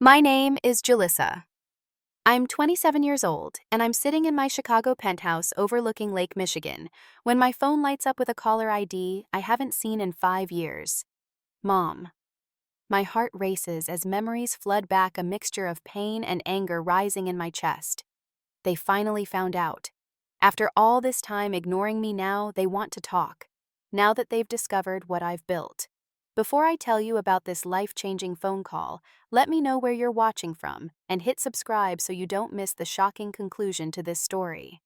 My name is Julissa. I'm 27 years old, and I'm sitting in my Chicago penthouse overlooking Lake Michigan when my phone lights up with a caller ID I haven't seen in 5 years. Mom. My heart races as memories flood back, a mixture of pain and anger rising in my chest. They finally found out. After all this time ignoring me, now they want to talk, now that they've discovered what I've built. Before I tell you about this life-changing phone call, let me know where you're watching from and hit subscribe so you don't miss the shocking conclusion to this story.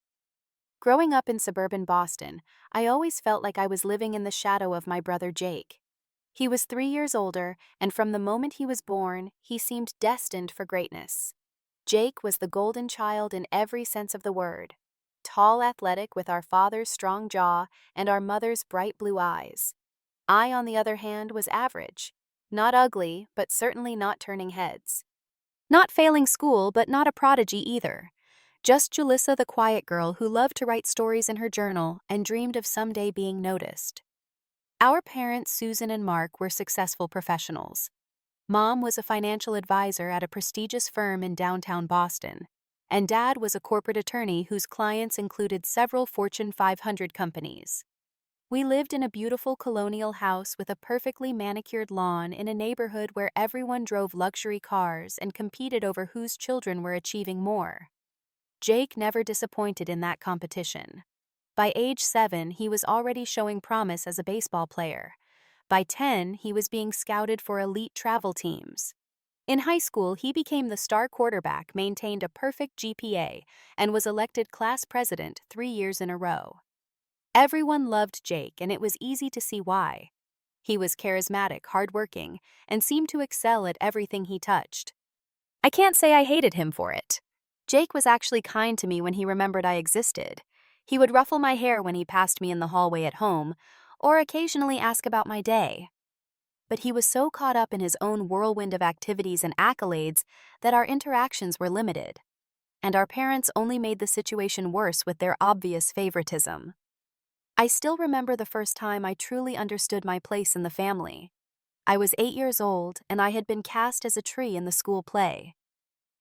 Growing up in suburban Boston, I always felt like I was living in the shadow of my brother Jake. He was 3 years older, and from the moment he was born, he seemed destined for greatness. Jake was the golden child in every sense of the word. Tall, athletic, with our father's strong jaw and our mother's bright blue eyes. I, on the other hand, was average. Not ugly, but certainly not turning heads. Not failing school, but not a prodigy either. Just Julissa, the quiet girl who loved to write stories in her journal and dreamed of someday being noticed. Our parents, Susan and Mark, were successful professionals. Mom was a financial advisor at a prestigious firm in downtown Boston, and Dad was a corporate attorney whose clients included several Fortune 500 companies. We lived in a beautiful colonial house with a perfectly manicured lawn in a neighborhood where everyone drove luxury cars and competed over whose children were achieving more. Jake never disappointed in that competition. By age 7, he was already showing promise as a baseball player. By 10, he was being scouted for elite travel teams. In high school, he became the star quarterback, maintained a perfect GPA, and was elected class president 3 years in a row. Everyone loved Jake, and it was easy to see why. He was charismatic, hardworking, and seemed to excel at everything he touched. I can't say I hated him for it. Jake was actually kind to me when he remembered I existed. He would ruffle my hair when he passed me in the hallway at home, or occasionally ask about my day. But he was so caught up in his own whirlwind of activities and accolades that our interactions were limited. And our parents only made the situation worse with their obvious favoritism. I still remember the first time I truly understood my place in the family. I was 8 years old, and I had been cast as a tree in the school play.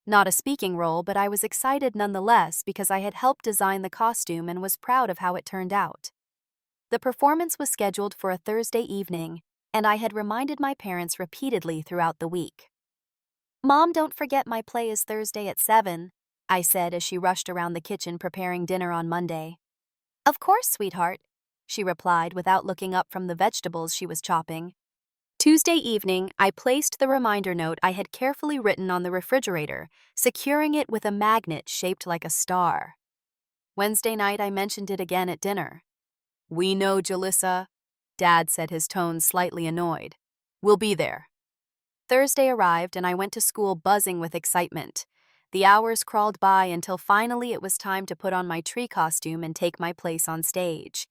Not a speaking role, but I was excited nonetheless because I had helped design the costume and was proud of how it turned out. The performance was scheduled for a Thursday evening, and I had reminded my parents repeatedly throughout the week. "Mom, don't forget my play is Thursday at 7, I said as she rushed around the kitchen preparing dinner on Monday. "Of course, sweetheart," she replied without looking up from the vegetables she was chopping. Tuesday evening, I placed the reminder note I had carefully written on the refrigerator, securing it with a magnet shaped like a star. Wednesday night, I mentioned it again at dinner. "We know, Julissa," Dad said, his tone slightly annoyed. "We'll be there." Thursday arrived, and I went to school buzzing with excitement. The hours crawled by until finally it was time to put on my tree costume and take my place on stage.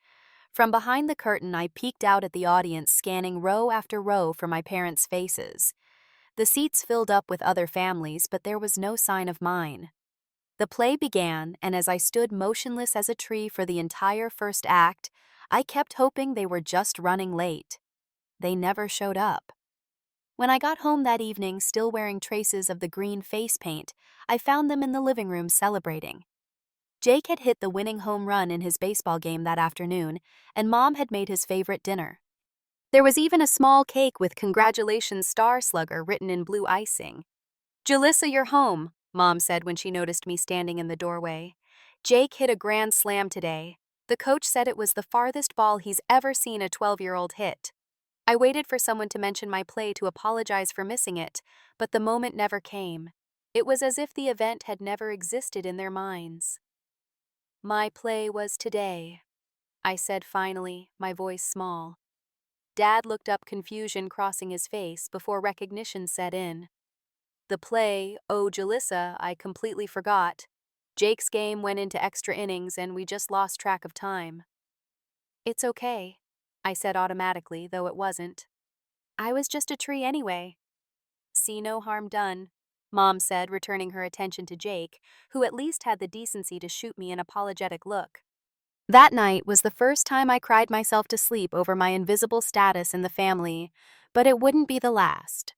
From behind the curtain, I peeked out at the audience, scanning row after row for my parents' faces. The seats filled up with other families, but there was no sign of mine. The play began, and as I stood motionless as a tree for the entire first act, I kept hoping they were just running late. They never showed up. When I got home that evening, still wearing traces of the green face paint, I found them in the living room celebrating. Jake had hit the winning home run in his baseball game that afternoon, and Mom had made his favorite dinner. There was even a small cake with "Congratulations, Star Slugger" written in blue icing. "Julissa, you're home," Mom said when she noticed me standing in the doorway. "Jake hit a grand slam today. The coach said it was the farthest ball he's ever seen a 12-year-old hit." I waited for someone to mention my play to apologize for missing it, but the moment never came. It was as if the event had never existed in their minds. "My play was today," I said finally, my voice small. Dad looked up, confusion crossing his face before recognition set in. "The play, oh Julissa, I completely forgot. Jake's game went into extra innings and we just lost track of time." "It's okay," I said automatically, though it wasn't. "I was just a tree anyway." "See no harm done," Mom said, returning her attention to Jake, who at least had the decency to shoot me an apologetic look. That night was the first time I cried myself to sleep over my invisible status in the family, but it wouldn't be the last.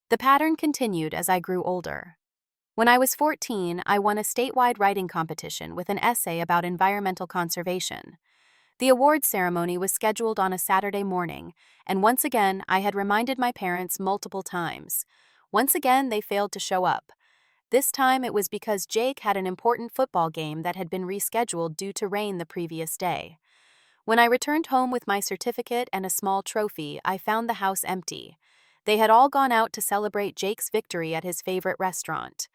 The pattern continued as I grew older. When I was 14, I won a statewide writing competition with an essay about environmental conservation. The awards ceremony was scheduled on a Saturday morning, and once again, I had reminded my parents multiple times. Once again, they failed to show up. This time, it was because Jake had an important football game that had been rescheduled due to rain the previous day. When I returned home with my certificate and a small trophy, I found the house empty. They had all gone out to celebrate Jake's victory at his favorite restaurant.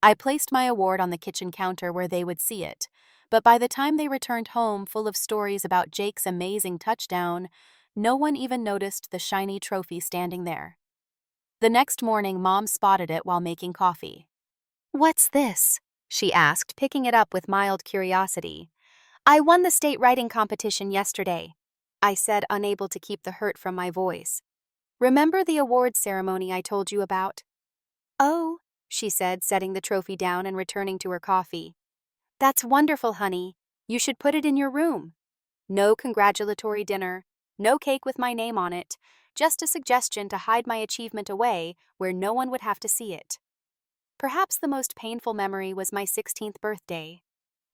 I placed my award on the kitchen counter where they would see it, but by the time they returned home full of stories about Jake's amazing touchdown, no one even noticed the shiny trophy standing there. The next morning, Mom spotted it while making coffee. "What's this?" she asked, picking it up with mild curiosity. "I won the state writing competition yesterday," I said, unable to keep the hurt from my voice. "Remember the awards ceremony I told you about?" "Oh," she said, setting the trophy down and returning to her coffee. "That's wonderful, honey. You should put it in your room. No congratulatory dinner, no cake with my name on it, just a suggestion to hide my achievement away where no one would have to see it." Perhaps the most painful memory was my 16th birthday.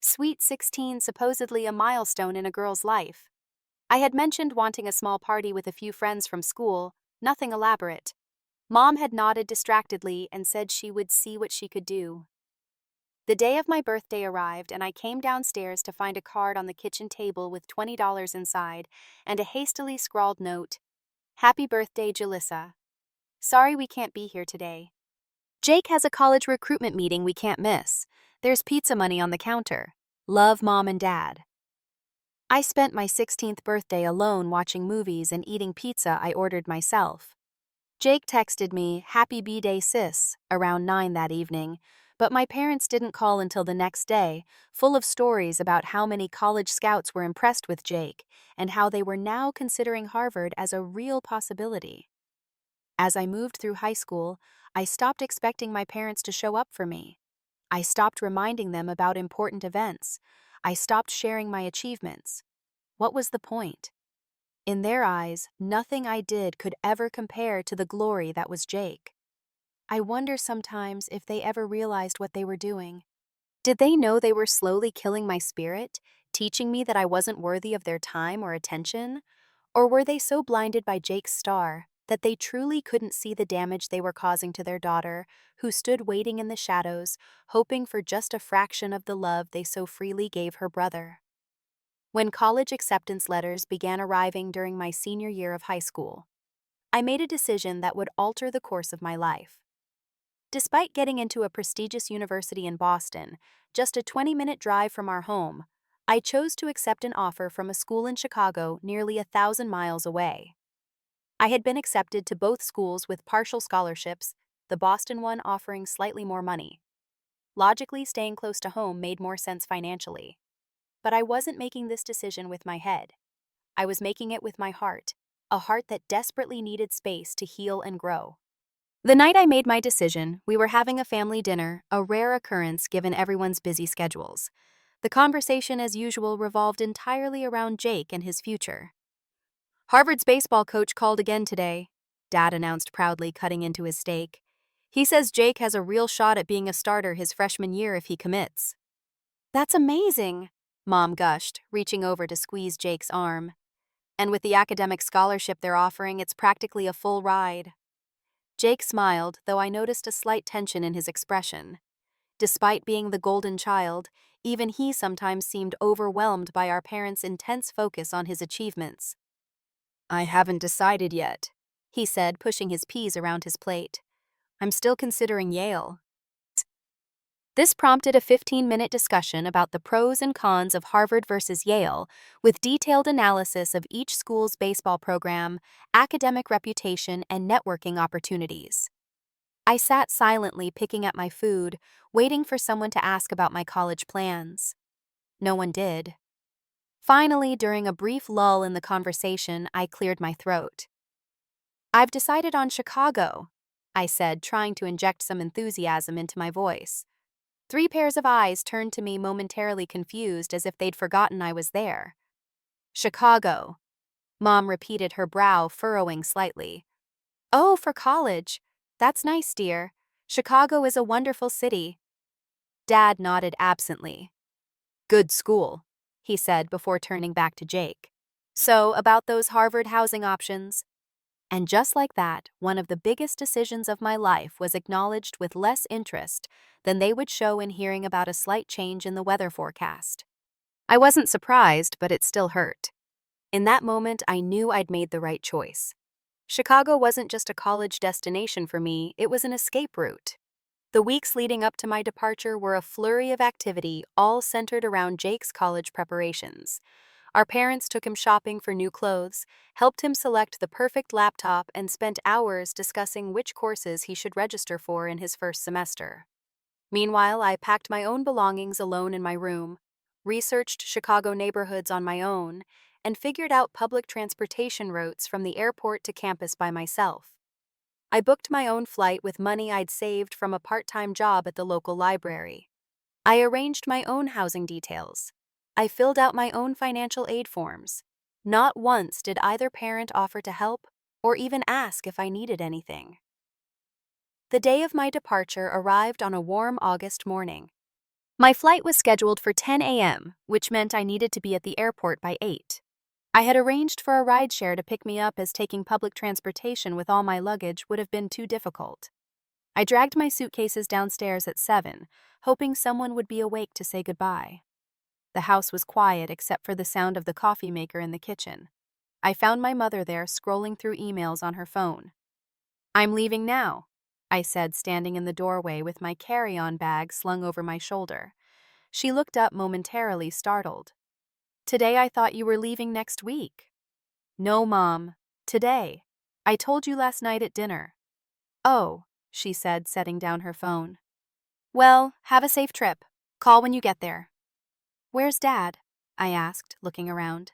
Sweet 16, supposedly a milestone in a girl's life. I had mentioned wanting a small party with a few friends from school, nothing elaborate. Mom had nodded distractedly and said she would see what she could do. The day of my birthday arrived, and I came downstairs to find a card on the kitchen table with $20 inside and a hastily scrawled note. "Happy birthday, Julissa. Sorry we can't be here today. Jake has a college recruitment meeting we can't miss. There's pizza money on the counter. Love, Mom and Dad." I spent my 16th birthday alone watching movies and eating pizza I ordered myself. Jake texted me, "Happy B-Day, sis," around 9 that evening, but my parents didn't call until the next day, full of stories about how many college scouts were impressed with Jake and how they were now considering Harvard as a real possibility. As I moved through high school, I stopped expecting my parents to show up for me. I stopped reminding them about important events. I stopped sharing my achievements. What was the point? In their eyes, nothing I did could ever compare to the glory that was Jake. I wonder sometimes if they ever realized what they were doing. Did they know they were slowly killing my spirit, teaching me that I wasn't worthy of their time or attention? Or were they so blinded by Jake's star that they truly couldn't see the damage they were causing to their daughter, who stood waiting in the shadows, hoping for just a fraction of the love they so freely gave her brother? When college acceptance letters began arriving during my senior year of high school, I made a decision that would alter the course of my life. Despite getting into a prestigious university in Boston, just a 20-minute drive from our home, I chose to accept an offer from a school in Chicago nearly 1,000 miles away. I had been accepted to both schools with partial scholarships, the Boston one offering slightly more money. Logically, staying close to home made more sense financially. But I wasn't making this decision with my head. I was making it with my heart, a heart that desperately needed space to heal and grow. The night I made my decision, we were having a family dinner, a rare occurrence given everyone's busy schedules. The conversation, as usual, revolved entirely around Jake and his future. "Harvard's baseball coach called again today," Dad announced proudly, cutting into his steak. "He says Jake has a real shot at being a starter his freshman year if he commits." "That's amazing," Mom gushed, reaching over to squeeze Jake's arm. "And with the academic scholarship they're offering, it's practically a full ride." Jake smiled, though I noticed a slight tension in his expression. Despite being the golden child, even he sometimes seemed overwhelmed by our parents' intense focus on his achievements. "I haven't decided yet," he said, pushing his peas around his plate. "I'm still considering Yale." This prompted a 15-minute discussion about the pros and cons of Harvard versus Yale, with detailed analysis of each school's baseball program, academic reputation, and networking opportunities. I sat silently picking at my food, waiting for someone to ask about my college plans. No one did. Finally, during a brief lull in the conversation, I cleared my throat. "I've decided on Chicago," I said, trying to inject some enthusiasm into my voice. 3 pairs of eyes turned to me, momentarily confused, as if they'd forgotten I was there. "Chicago," Mom repeated, her brow furrowing slightly. "Oh, for college. That's nice, dear. Chicago is a wonderful city. Dad nodded absently. Good school, he said before turning back to Jake. So, about those Harvard housing options? And just like that, one of the biggest decisions of my life was acknowledged with less interest than they would show in hearing about a slight change in the weather forecast. I wasn't surprised, but it still hurt. In that moment, I knew I'd made the right choice. Chicago wasn't just a college destination for me, it was an escape route. The weeks leading up to my departure were a flurry of activity, all centered around Jake's college preparations. Our parents took him shopping for new clothes, helped him select the perfect laptop, and spent hours discussing which courses he should register for in his first semester. Meanwhile, I packed my own belongings alone in my room, researched Chicago neighborhoods on my own, and figured out public transportation routes from the airport to campus by myself. I booked my own flight with money I'd saved from a part-time job at the local library. I arranged my own housing details. I filled out my own financial aid forms. Not once did either parent offer to help or even ask if I needed anything. The day of my departure arrived on a warm August morning. My flight was scheduled for 10 a.m., which meant I needed to be at the airport by 8. I had arranged for a rideshare to pick me up as taking public transportation with all my luggage would have been too difficult. I dragged my suitcases downstairs at 7, hoping someone would be awake to say goodbye. The house was quiet except for the sound of the coffee maker in the kitchen. I found my mother there scrolling through emails on her phone. "I'm leaving now," I said, standing in the doorway with my carry-on bag slung over my shoulder. She looked up momentarily startled. "Today I thought you were leaving next week." "No, Mom. Today. I told you last night at dinner." "Oh," she said, setting down her phone. "Well, have a safe trip. Call when you get there." "Where's Dad?" I asked, looking around.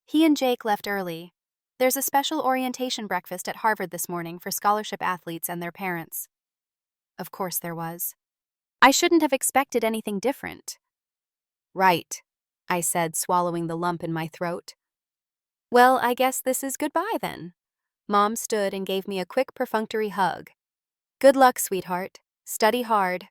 "He and Jake left early. There's a special orientation breakfast at Harvard this morning for scholarship athletes and their parents." Of course there was. I shouldn't have expected anything different. "Right," I said, swallowing the lump in my throat. "Well, I guess this is goodbye then." Mom stood and gave me a quick perfunctory hug. "Good luck, sweetheart. Study hard."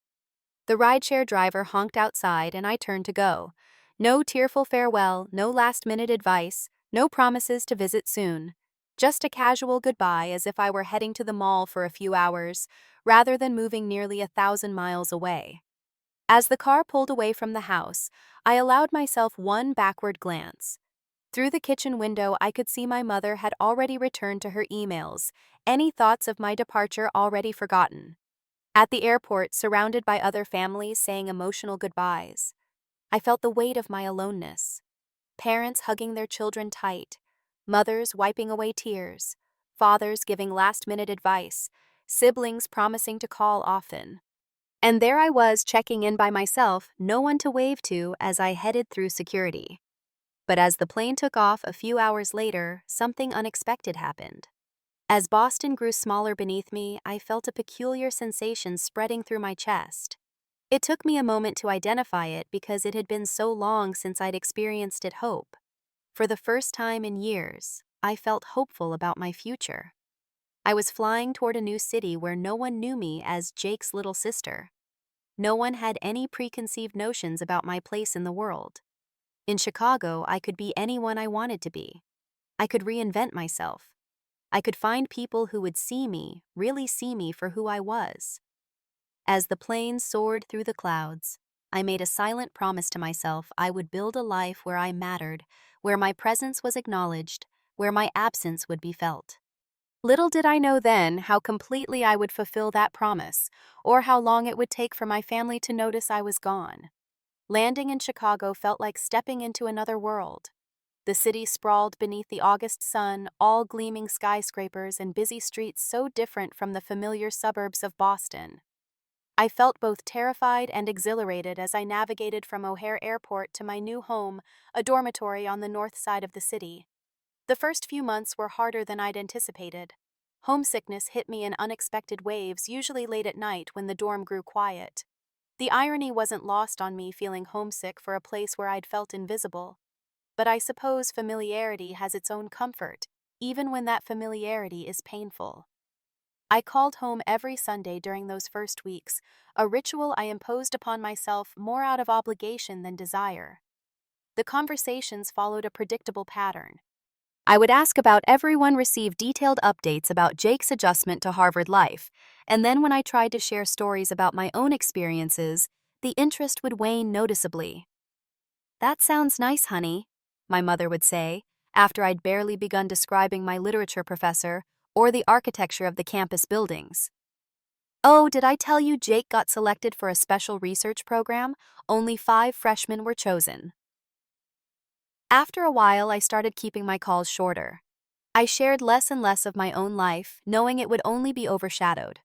The rideshare driver honked outside and I turned to go. No tearful farewell, no last-minute advice, no promises to visit soon. Just a casual goodbye as if I were heading to the mall for a few hours, rather than moving nearly 1,000 miles away. As the car pulled away from the house, I allowed myself one backward glance. Through the kitchen window, I could see my mother had already returned to her emails, any thoughts of my departure already forgotten. At the airport, surrounded by other families saying emotional goodbyes, I felt the weight of my aloneness. Parents hugging their children tight, mothers wiping away tears, fathers giving last-minute advice, siblings promising to call often. And there I was checking in by myself, no one to wave to as I headed through security. But as the plane took off a few hours later, something unexpected happened. As Boston grew smaller beneath me, I felt a peculiar sensation spreading through my chest. It took me a moment to identify it because it had been so long since I'd experienced it hope. For the first time in years, I felt hopeful about my future. I was flying toward a new city where no one knew me as Jake's little sister. No one had any preconceived notions about my place in the world. In Chicago, I could be anyone I wanted to be. I could reinvent myself. I could find people who would see me, really see me for who I was. As the plane soared through the clouds, I made a silent promise to myself I would build a life where I mattered, where my presence was acknowledged, where my absence would be felt. Little did I know then how completely I would fulfill that promise, or how long it would take for my family to notice I was gone. Landing in Chicago felt like stepping into another world. The city sprawled beneath the August sun, all gleaming skyscrapers and busy streets so different from the familiar suburbs of Boston. I felt both terrified and exhilarated as I navigated from O'Hare Airport to my new home, a dormitory on the north side of the city. The first few months were harder than I'd anticipated. Homesickness hit me in unexpected waves, usually late at night when the dorm grew quiet. The irony wasn't lost on me feeling homesick for a place where I'd felt invisible. But I suppose familiarity has its own comfort, even when that familiarity is painful. I called home every Sunday during those first weeks, a ritual I imposed upon myself more out of obligation than desire. The conversations followed a predictable pattern. I would ask about everyone, receive detailed updates about Jake's adjustment to Harvard life, and then when I tried to share stories about my own experiences, the interest would wane noticeably. "That sounds nice, honey," my mother would say, after I'd barely begun describing my literature professor or the architecture of the campus buildings. "Oh, did I tell you Jake got selected for a special research program? Only 5 freshmen were chosen." After a while, I started keeping my calls shorter. I shared less and less of my own life, knowing it would only be overshadowed.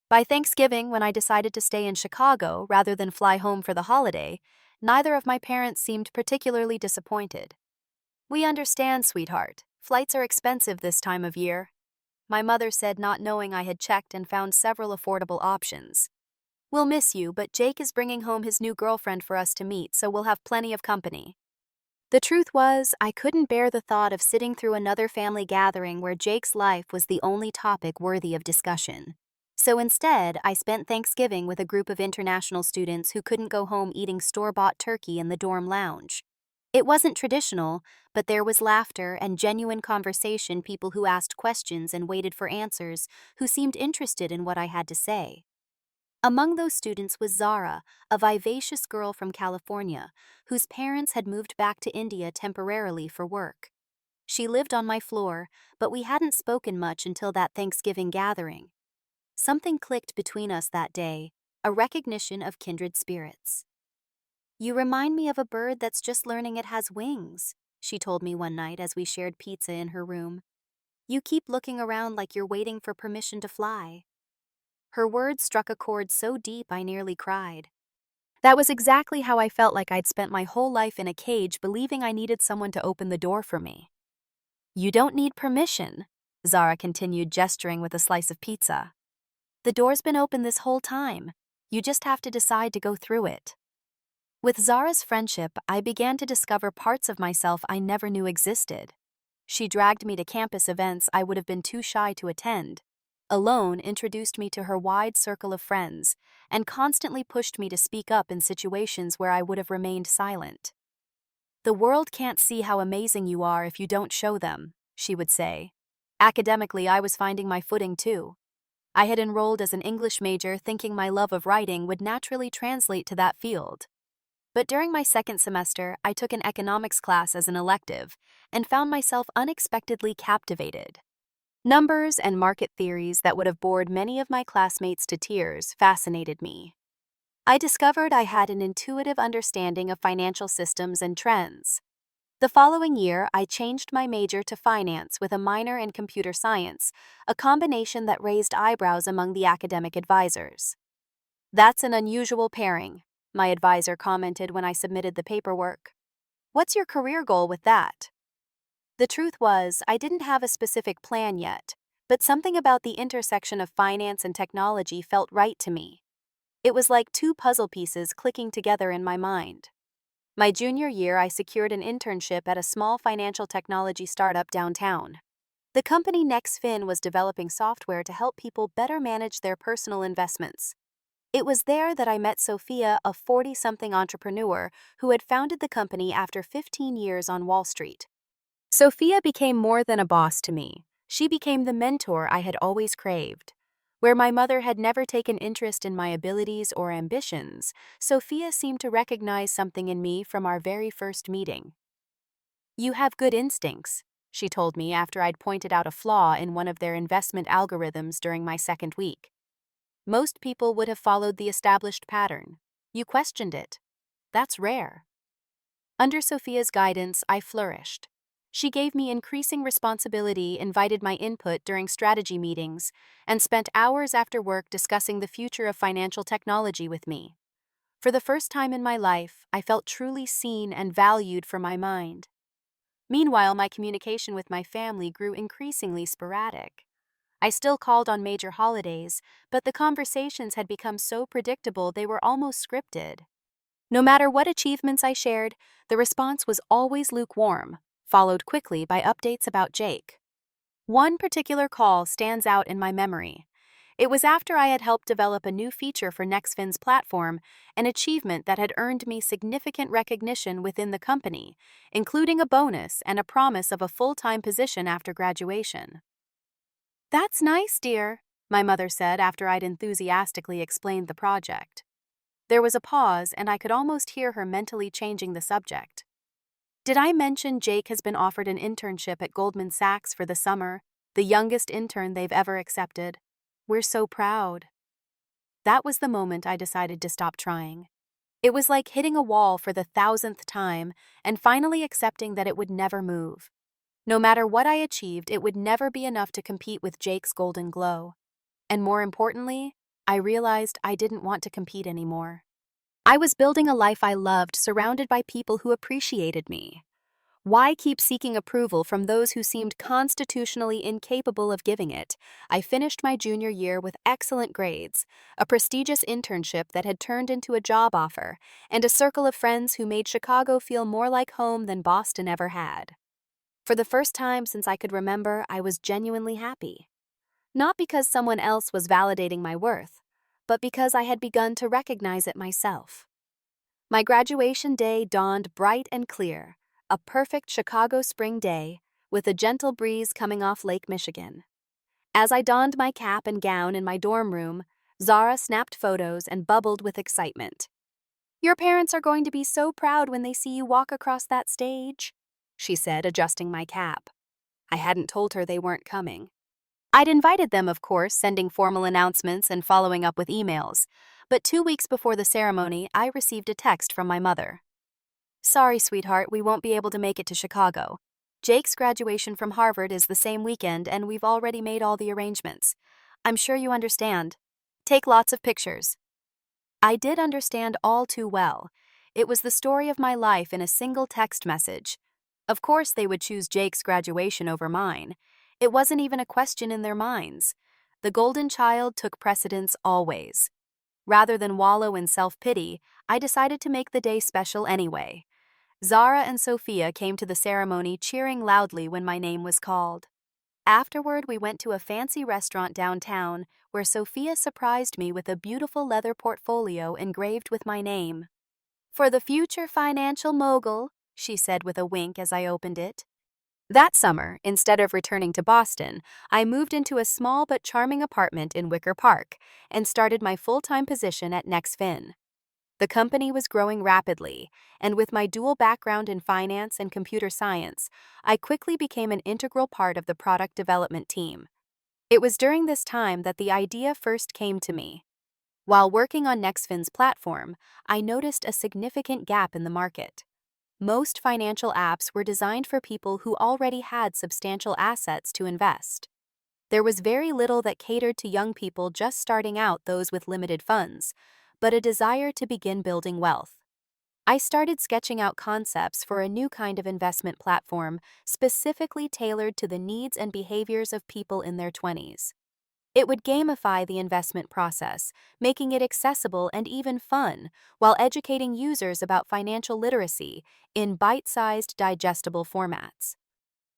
By Thanksgiving, when I decided to stay in Chicago rather than fly home for the holiday, neither of my parents seemed particularly disappointed. "We understand, sweetheart. Flights are expensive this time of year," my mother said, not knowing I had checked and found several affordable options. "We'll miss you, but Jake is bringing home his new girlfriend for us to meet, so we'll have plenty of company." The truth was, I couldn't bear the thought of sitting through another family gathering where Jake's life was the only topic worthy of discussion. So instead, I spent Thanksgiving with a group of international students who couldn't go home eating store-bought turkey in the dorm lounge. It wasn't traditional, but there was laughter and genuine conversation, people who asked questions and waited for answers, who seemed interested in what I had to say. Among those students was Zara, a vivacious girl from California, whose parents had moved back to India temporarily for work. She lived on my floor, but we hadn't spoken much until that Thanksgiving gathering. Something clicked between us that day, a recognition of kindred spirits. "You remind me of a bird that's just learning it has wings," she told me one night as we shared pizza in her room. "You keep looking around like you're waiting for permission to fly." Her words struck a chord so deep I nearly cried. That was exactly how I felt, like I'd spent my whole life in a cage believing I needed someone to open the door for me. "You don't need permission," Zara continued, gesturing with a slice of pizza. "The door's been open this whole time. You just have to decide to go through it." With Zara's friendship, I began to discover parts of myself I never knew existed. She dragged me to campus events I would have been too shy to attend, alone introduced me to her wide circle of friends, and constantly pushed me to speak up in situations where I would have remained silent. "The world can't see how amazing you are if you don't show them," she would say. Academically, I was finding my footing too. I had enrolled as an English major thinking my love of writing would naturally translate to that field. But during my second semester, I took an economics class as an elective and found myself unexpectedly captivated. Numbers and market theories that would have bored many of my classmates to tears fascinated me. I discovered I had an intuitive understanding of financial systems and trends. The following year, I changed my major to finance with a minor in computer science, a combination that raised eyebrows among the academic advisors. "That's an unusual pairing," my advisor commented when I submitted the paperwork. "What's your career goal with that?" The truth was, I didn't have a specific plan yet, but something about the intersection of finance and technology felt right to me. It was like 2 puzzle pieces clicking together in my mind. My junior year, I secured an internship at a small financial technology startup downtown. The company NextFin was developing software to help people better manage their personal investments. It was there that I met Sophia, a 40-something entrepreneur who had founded the company after 15 years on Wall Street. Sophia became more than a boss to me. She became the mentor I had always craved. Where my mother had never taken interest in my abilities or ambitions, Sophia seemed to recognize something in me from our very first meeting. "You have good instincts," she told me after I'd pointed out a flaw in one of their investment algorithms during my second week. "Most people would have followed the established pattern. You questioned it. That's rare." Under Sophia's guidance, I flourished. She gave me increasing responsibility, invited my input during strategy meetings, and spent hours after work discussing the future of financial technology with me. For the first time in my life, I felt truly seen and valued for my mind. Meanwhile, my communication with my family grew increasingly sporadic. I still called on major holidays, but the conversations had become so predictable they were almost scripted. No matter what achievements I shared, the response was always lukewarm, followed quickly by updates about Jake. One particular call stands out in my memory. It was after I had helped develop a new feature for Nextfin's platform, an achievement that had earned me significant recognition within the company, including a bonus and a promise of a full-time position after graduation. "That's nice, dear," my mother said after I'd enthusiastically explained the project. There was a pause, and I could almost hear her mentally changing the subject. "Did I mention Jake has been offered an internship at Goldman Sachs for the summer, the youngest intern they've ever accepted? We're so proud." That was the moment I decided to stop trying. It was like hitting a wall for the 1,000th time and finally accepting that it would never move. No matter what I achieved, it would never be enough to compete with Jake's golden glow. And more importantly, I realized I didn't want to compete anymore. I was building a life I loved, surrounded by people who appreciated me. Why keep seeking approval from those who seemed constitutionally incapable of giving it? I finished my junior year with excellent grades, a prestigious internship that had turned into a job offer, and a circle of friends who made Chicago feel more like home than Boston ever had. For the first time since I could remember, I was genuinely happy. Not because someone else was validating my worth, but because I had begun to recognize it myself. My graduation day dawned bright and clear, a perfect Chicago spring day, with a gentle breeze coming off Lake Michigan. As I donned my cap and gown in my dorm room, Zara snapped photos and bubbled with excitement. "Your parents are going to be so proud when they see you walk across that stage," she said, adjusting my cap. I hadn't told her they weren't coming. I'd invited them, of course, sending formal announcements and following up with emails, but 2 weeks before the ceremony, I received a text from my mother. "Sorry, sweetheart, we won't be able to make it to Chicago. Jake's graduation from Harvard is the same weekend, and we've already made all the arrangements. I'm sure you understand. Take lots of pictures." I did understand all too well. It was the story of my life in a single text message. Of course they would choose Jake's graduation over mine. It wasn't even a question in their minds. The golden child took precedence always. Rather than wallow in self-pity, I decided to make the day special anyway. Zara and Sophia came to the ceremony cheering loudly when my name was called. Afterward, we went to a fancy restaurant downtown where Sophia surprised me with a beautiful leather portfolio engraved with my name. "For the future financial mogul," she said with a wink as I opened it. That summer, instead of returning to Boston, I moved into a small but charming apartment in Wicker Park and started my full-time position at Nextfin. The company was growing rapidly, and with my dual background in finance and computer science, I quickly became an integral part of the product development team. It was during this time that the idea first came to me. While working on Nextfin's platform, I noticed a significant gap in the market. Most financial apps were designed for people who already had substantial assets to invest. There was very little that catered to young people just starting out, those with limited funds, but a desire to begin building wealth. I started sketching out concepts for a new kind of investment platform specifically tailored to the needs and behaviors of people in their 20s. It would gamify the investment process, making it accessible and even fun, while educating users about financial literacy in bite-sized, digestible formats.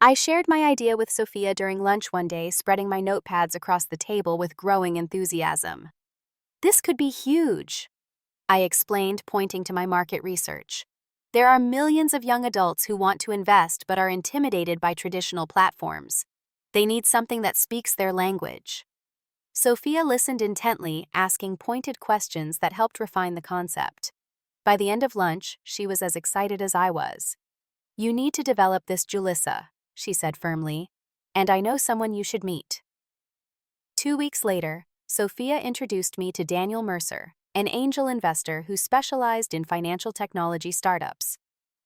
I shared my idea with Sophia during lunch one day, spreading my notepads across the table with growing enthusiasm. "This could be huge," I explained, pointing to my market research. "There are millions of young adults who want to invest but are intimidated by traditional platforms. They need something that speaks their language." Sophia listened intently, asking pointed questions that helped refine the concept. By the end of lunch, she was as excited as I was. "You need to develop this, Julissa," she said firmly, "and I know someone you should meet." 2 weeks later, Sophia introduced me to Daniel Mercer, an angel investor who specialized in financial technology startups.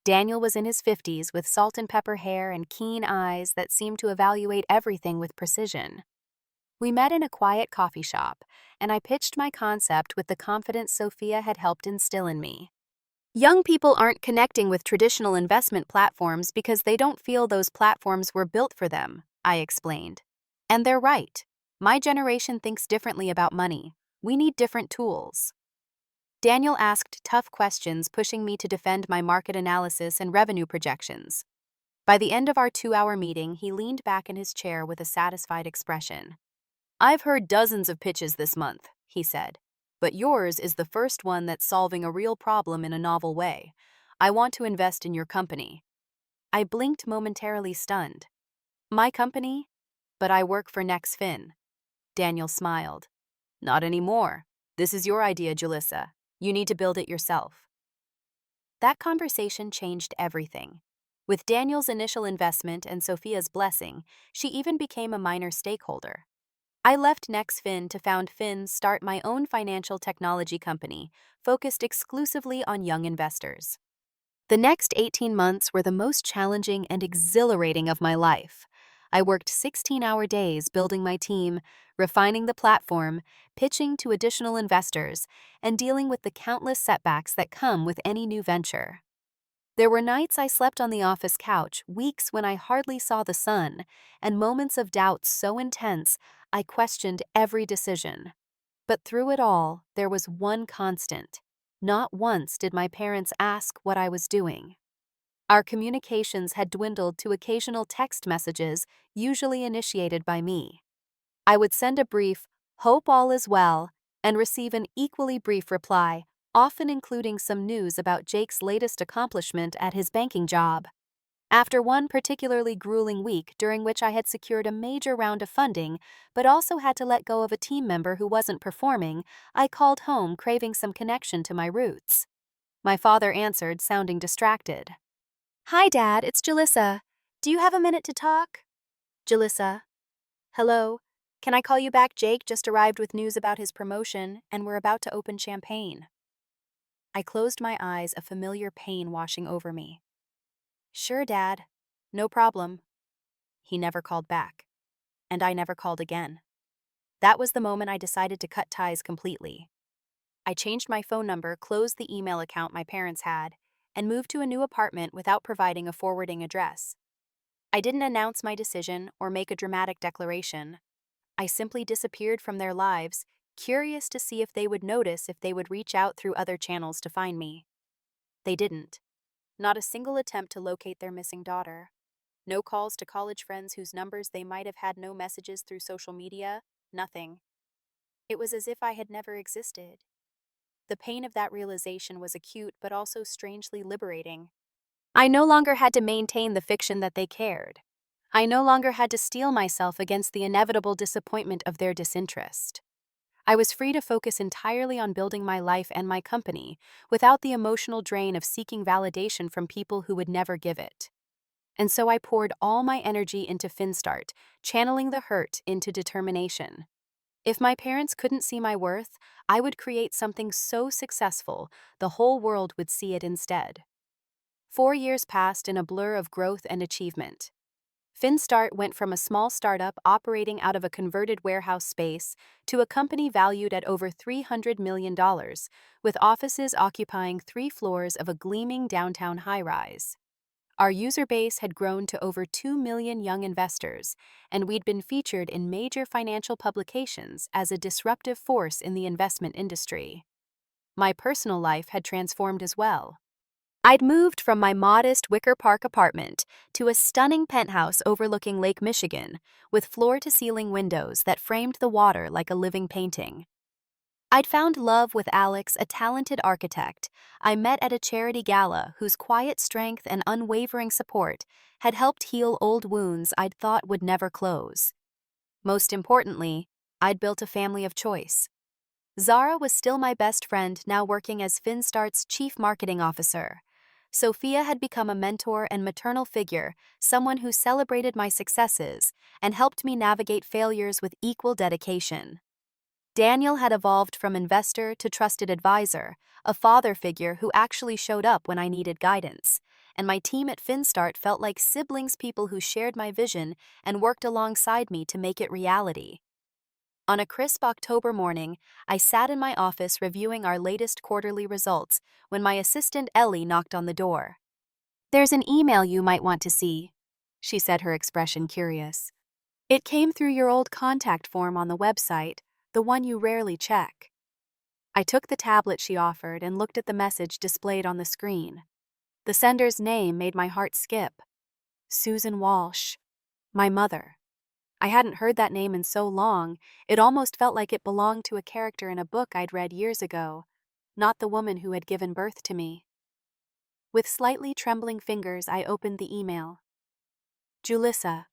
Daniel was in his 50s with salt and pepper hair and keen eyes that seemed to evaluate everything with precision. We met in a quiet coffee shop, and I pitched my concept with the confidence Sophia had helped instill in me. "Young people aren't connecting with traditional investment platforms because they don't feel those platforms were built for them," I explained. "And they're right. My generation thinks differently about money. We need different tools." Daniel asked tough questions, pushing me to defend my market analysis and revenue projections. By the end of our 2-hour meeting, he leaned back in his chair with a satisfied expression. "I've heard dozens of pitches this month," he said, "but yours is the first one that's solving a real problem in a novel way. I want to invest in your company." I blinked, momentarily stunned. "My company? But I work for Nexfin." Daniel smiled. "Not anymore. This is your idea, Julissa. You need to build it yourself." That conversation changed everything. With Daniel's initial investment and Sophia's blessing, she even became a minor stakeholder. I left Nexfin to found start my own financial technology company, focused exclusively on young investors. The next 18 months were the most challenging and exhilarating of my life. I worked 16-hour days building my team, refining the platform, pitching to additional investors, and dealing with the countless setbacks that come with any new venture. There were nights I slept on the office couch, weeks when I hardly saw the sun, and moments of doubt so intense I questioned every decision. But through it all, there was one constant. Not once did my parents ask what I was doing. Our communications had dwindled to occasional text messages, usually initiated by me. I would send a brief, "Hope all is well," and receive an equally brief reply, often including some news about Jake's latest accomplishment at his banking job. After one particularly grueling week during which I had secured a major round of funding, but also had to let go of a team member who wasn't performing, I called home craving some connection to my roots. My father answered, sounding distracted. "Hi, Dad, it's Julissa. Do you have a minute to talk?" Julissa. "Hello. Can I call you back? Jake just arrived with news about his promotion, and we're about to open champagne." I closed my eyes, a familiar pain washing over me. "Sure, Dad. No problem." He never called back. And I never called again. That was the moment I decided to cut ties completely. I changed my phone number, closed the email account my parents had, and moved to a new apartment without providing a forwarding address. I didn't announce my decision or make a dramatic declaration. I simply disappeared from their lives, curious to see if they would notice, if they would reach out through other channels to find me. They didn't. Not a single attempt to locate their missing daughter. No calls to college friends whose numbers they might have had, no messages through social media, nothing. It was as if I had never existed. The pain of that realization was acute but also strangely liberating. I no longer had to maintain the fiction that they cared. I no longer had to steel myself against the inevitable disappointment of their disinterest. I was free to focus entirely on building my life and my company, without the emotional drain of seeking validation from people who would never give it. And so I poured all my energy into Finstart, channeling the hurt into determination. If my parents couldn't see my worth, I would create something so successful the whole world would see it instead. 4 years passed in a blur of growth and achievement. Finstart went from a small startup operating out of a converted warehouse space to a company valued at over $300 million, with offices occupying 3 floors of a gleaming downtown high-rise. Our user base had grown to over 2 million young investors, and we'd been featured in major financial publications as a disruptive force in the investment industry. My personal life had transformed as well. I'd moved from my modest Wicker Park apartment to a stunning penthouse overlooking Lake Michigan, with floor-to-ceiling windows that framed the water like a living painting. I'd found love with Alex, a talented architect I met at a charity gala whose quiet strength and unwavering support had helped heal old wounds I'd thought would never close. Most importantly, I'd built a family of choice. Zara was still my best friend, now working as Finstart's chief marketing officer. Sophia had become a mentor and maternal figure, someone who celebrated my successes and helped me navigate failures with equal dedication. Daniel had evolved from investor to trusted advisor, a father figure who actually showed up when I needed guidance, and my team at Finstart felt like siblings, people who shared my vision and worked alongside me to make it reality. On a crisp October morning, I sat in my office reviewing our latest quarterly results when my assistant Ellie knocked on the door. "There's an email you might want to see," she said, her expression curious. "It came through your old contact form on the website, the one you rarely check." I took the tablet she offered and looked at the message displayed on the screen. The sender's name made my heart skip. Susan Walsh. My mother. I hadn't heard that name in so long, it almost felt like it belonged to a character in a book I'd read years ago, not the woman who had given birth to me. With slightly trembling fingers, I opened the email. Julissa.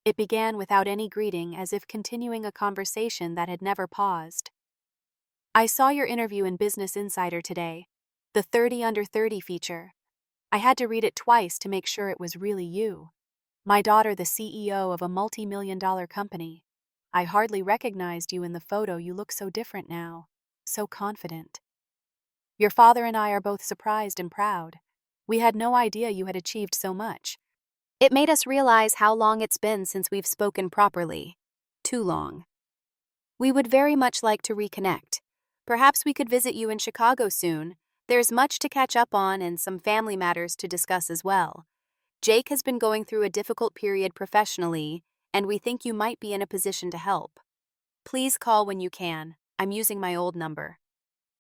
It began without any greeting, as if continuing a conversation that had never paused. I saw your interview in Business Insider today, the 30 Under 30 feature. I had to read it twice to make sure it was really you. My daughter, the CEO of a multi-million-dollar company. I hardly recognized you in the photo. You look so different now, so confident. Your father and I are both surprised and proud. We had no idea you had achieved so much. It made us realize how long it's been since we've spoken properly. Too long. We would very much like to reconnect. Perhaps we could visit you in Chicago soon. There's much to catch up on and some family matters to discuss as well. Jake has been going through a difficult period professionally, and we think you might be in a position to help. Please call when you can. I'm using my old number.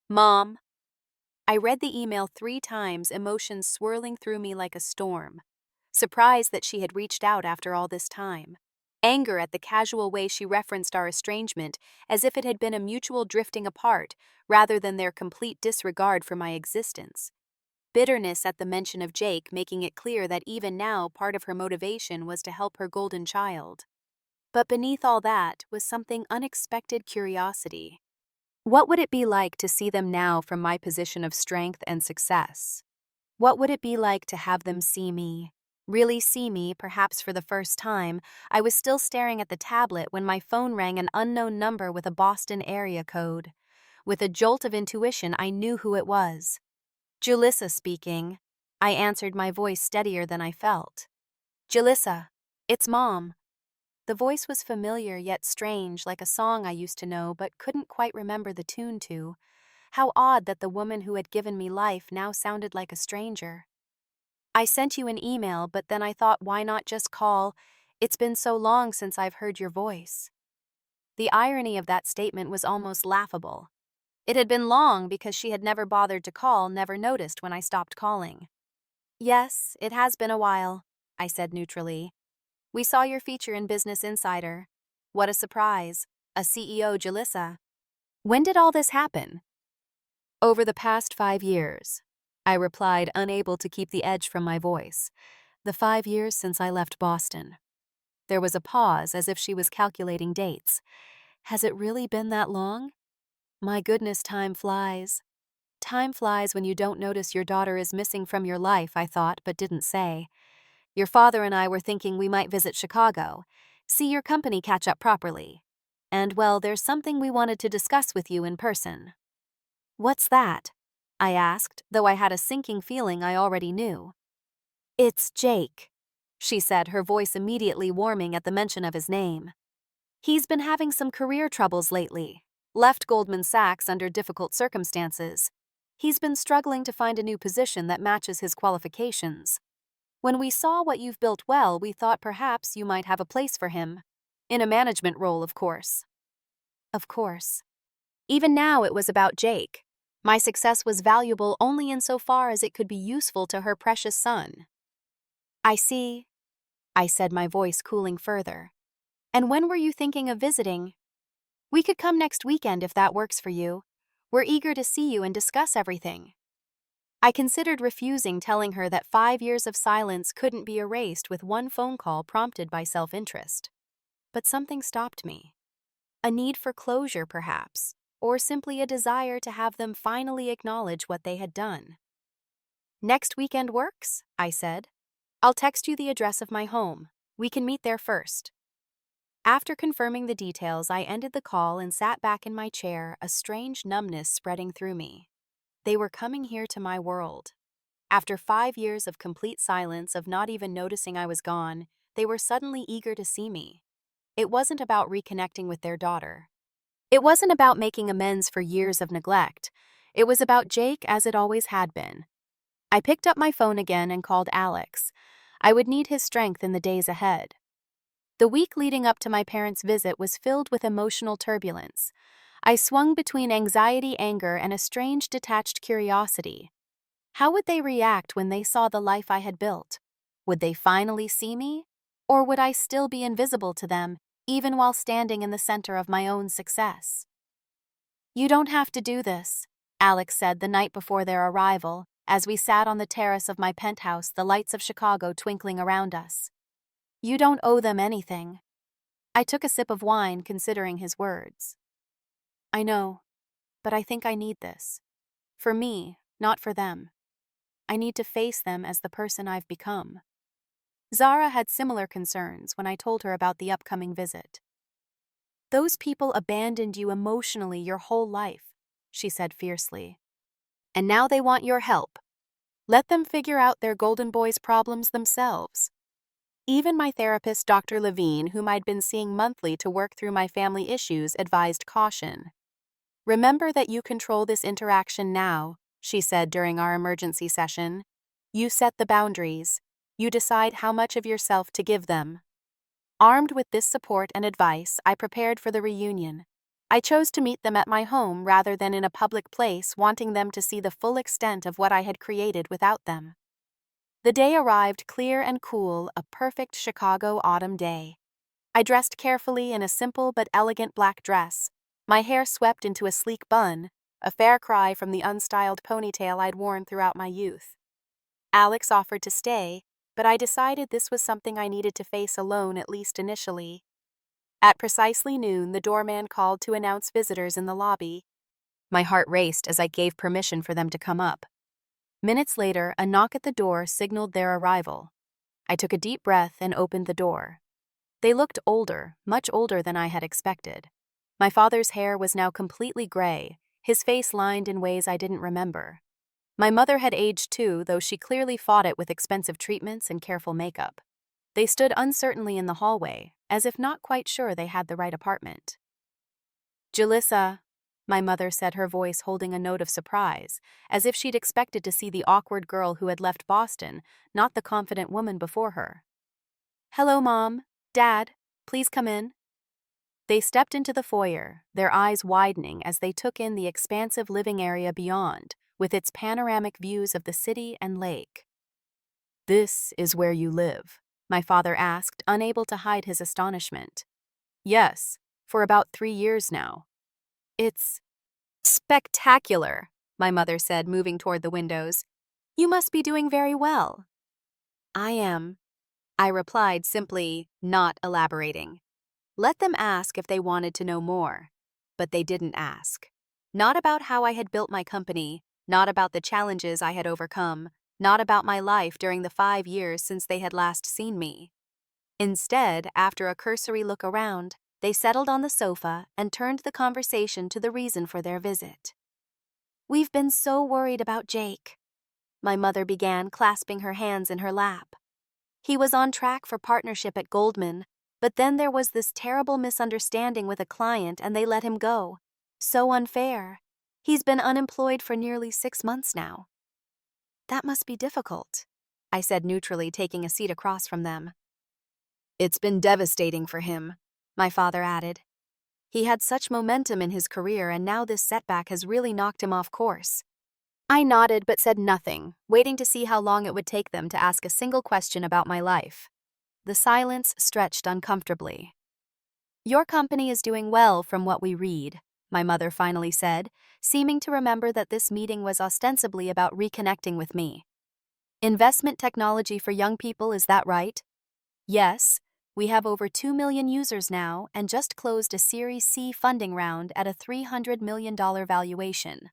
Mom. I read the email 3 times, emotions swirling through me like a storm. Surprise that she had reached out after all this time. Anger at the casual way she referenced our estrangement, as if it had been a mutual drifting apart rather than their complete disregard for my existence. Bitterness at the mention of Jake, making it clear that even now part of her motivation was to help her golden child. But beneath all that was something unexpected curiosity. What would it be like to see them now from my position of strength and success? What would it be like to have them see me? Really see me, perhaps for the first time? I was still staring at the tablet when my phone rang, an unknown number with a Boston area code. With a jolt of intuition, I knew who it was. Julissa speaking. I answered, my voice steadier than I felt. Julissa, it's Mom. The voice was familiar yet strange, like a song I used to know but couldn't quite remember the tune to. How odd that the woman who had given me life now sounded like a stranger. I sent you an email, but then I thought, why not just call? It's been so long since I've heard your voice. The irony of that statement was almost laughable. It had been long because she had never bothered to call, never noticed when I stopped calling. Yes, it has been a while, I said neutrally. We saw your feature in Business Insider. What a surprise. A CEO, Julissa. When did all this happen? Over the past 5 years, I replied, unable to keep the edge from my voice. The 5 years since I left Boston. There was a pause, as if she was calculating dates. Has it really been that long? My goodness, time flies. Time flies when you don't notice your daughter is missing from your life, I thought, but didn't say. Your father and I were thinking we might visit Chicago, see your company catch up properly. And, well, there's something we wanted to discuss with you in person. What's that? I asked, though I had a sinking feeling I already knew. It's Jake, she said, her voice immediately warming at the mention of his name. He's been having some career troubles lately. Left Goldman Sachs under difficult circumstances. He's been struggling to find a new position that matches his qualifications. When we saw what you've built well, we thought perhaps you might have a place for him. In a management role, of course. Of course. Even now it was about Jake. My success was valuable only insofar as it could be useful to her precious son. I see, I said, my voice cooling further. And when were you thinking of visiting? We could come next weekend if that works for you. We're eager to see you and discuss everything. I considered refusing, telling her that 5 years of silence couldn't be erased with one phone call prompted by self-interest. But something stopped me. A need for closure, perhaps, or simply a desire to have them finally acknowledge what they had done. Next weekend works, I said. I'll text you the address of my home. We can meet there first. After confirming the details, I ended the call and sat back in my chair, a strange numbness spreading through me. They were coming here to my world. After 5 years of complete silence, of not even noticing I was gone, they were suddenly eager to see me. It wasn't about reconnecting with their daughter. It wasn't about making amends for years of neglect. It was about Jake, as it always had been. I picked up my phone again and called Alex. I would need his strength in the days ahead. The week leading up to my parents' visit was filled with emotional turbulence. I swung between anxiety, anger, and a strange detached curiosity. How would they react when they saw the life I had built? Would they finally see me? Or would I still be invisible to them, even while standing in the center of my own success? "You don't have to do this," Alex said the night before their arrival, as we sat on the terrace of my penthouse, the lights of Chicago twinkling around us. "You don't owe them anything." I took a sip of wine, considering his words. "I know, but I think I need this. For me, not for them. I need to face them as the person I've become." Zara had similar concerns when I told her about the upcoming visit. "Those people abandoned you emotionally your whole life," she said fiercely. "And now they want your help. Let them figure out their golden boy's problems themselves." Even my therapist, Dr. Levine, whom I'd been seeing monthly to work through my family issues, advised caution. "Remember that you control this interaction now," she said during our emergency session. "You set the boundaries. You decide how much of yourself to give them." Armed with this support and advice, I prepared for the reunion. I chose to meet them at my home rather than in a public place, wanting them to see the full extent of what I had created without them. The day arrived clear and cool, a perfect Chicago autumn day. I dressed carefully in a simple but elegant black dress, my hair swept into a sleek bun, a fair cry from the unstyled ponytail I'd worn throughout my youth. Alex offered to stay, but I decided this was something I needed to face alone, at least initially. At precisely noon, the doorman called to announce visitors in the lobby. My heart raced as I gave permission for them to come up. Minutes later, a knock at the door signaled their arrival. I took a deep breath and opened the door. They looked older, much older than I had expected. My father's hair was now completely gray, his face lined in ways I didn't remember. My mother had aged too, though she clearly fought it with expensive treatments and careful makeup. They stood uncertainly in the hallway, as if not quite sure they had the right apartment. "Julissa," my mother said, her voice holding a note of surprise, as if she'd expected to see the awkward girl who had left Boston, not the confident woman before her. "Hello, Mom. Dad, please come in." They stepped into the foyer, their eyes widening as they took in the expansive living area beyond, with its panoramic views of the city and lake. "This is where you live?" my father asked, unable to hide his astonishment. "Yes, for about 3 years now." "It's spectacular," my mother said, moving toward the windows. "You must be doing very well." "I am," I replied, simply not elaborating. Let them ask if they wanted to know more. But they didn't ask. Not about how I had built my company, not about the challenges I had overcome, not about my life during the 5 years since they had last seen me. Instead, after a cursory look around, they settled on the sofa and turned the conversation to the reason for their visit. "We've been so worried about Jake," my mother began, clasping her hands in her lap. "He was on track for partnership at Goldman, but then there was this terrible misunderstanding with a client and they let him go. So unfair. He's been unemployed for nearly 6 months now." "That must be difficult," I said neutrally, taking a seat across from them. "It's been devastating for him," my father added. "He had such momentum in his career, and now this setback has really knocked him off course." I nodded but said nothing, waiting to see how long it would take them to ask a single question about my life. The silence stretched uncomfortably. "Your company is doing well from what we read," my mother finally said, seeming to remember that this meeting was ostensibly about reconnecting with me. "Investment technology for young people, is that right?" "Yes. We have over 2 million users now and just closed a Series C funding round at a $300 million valuation."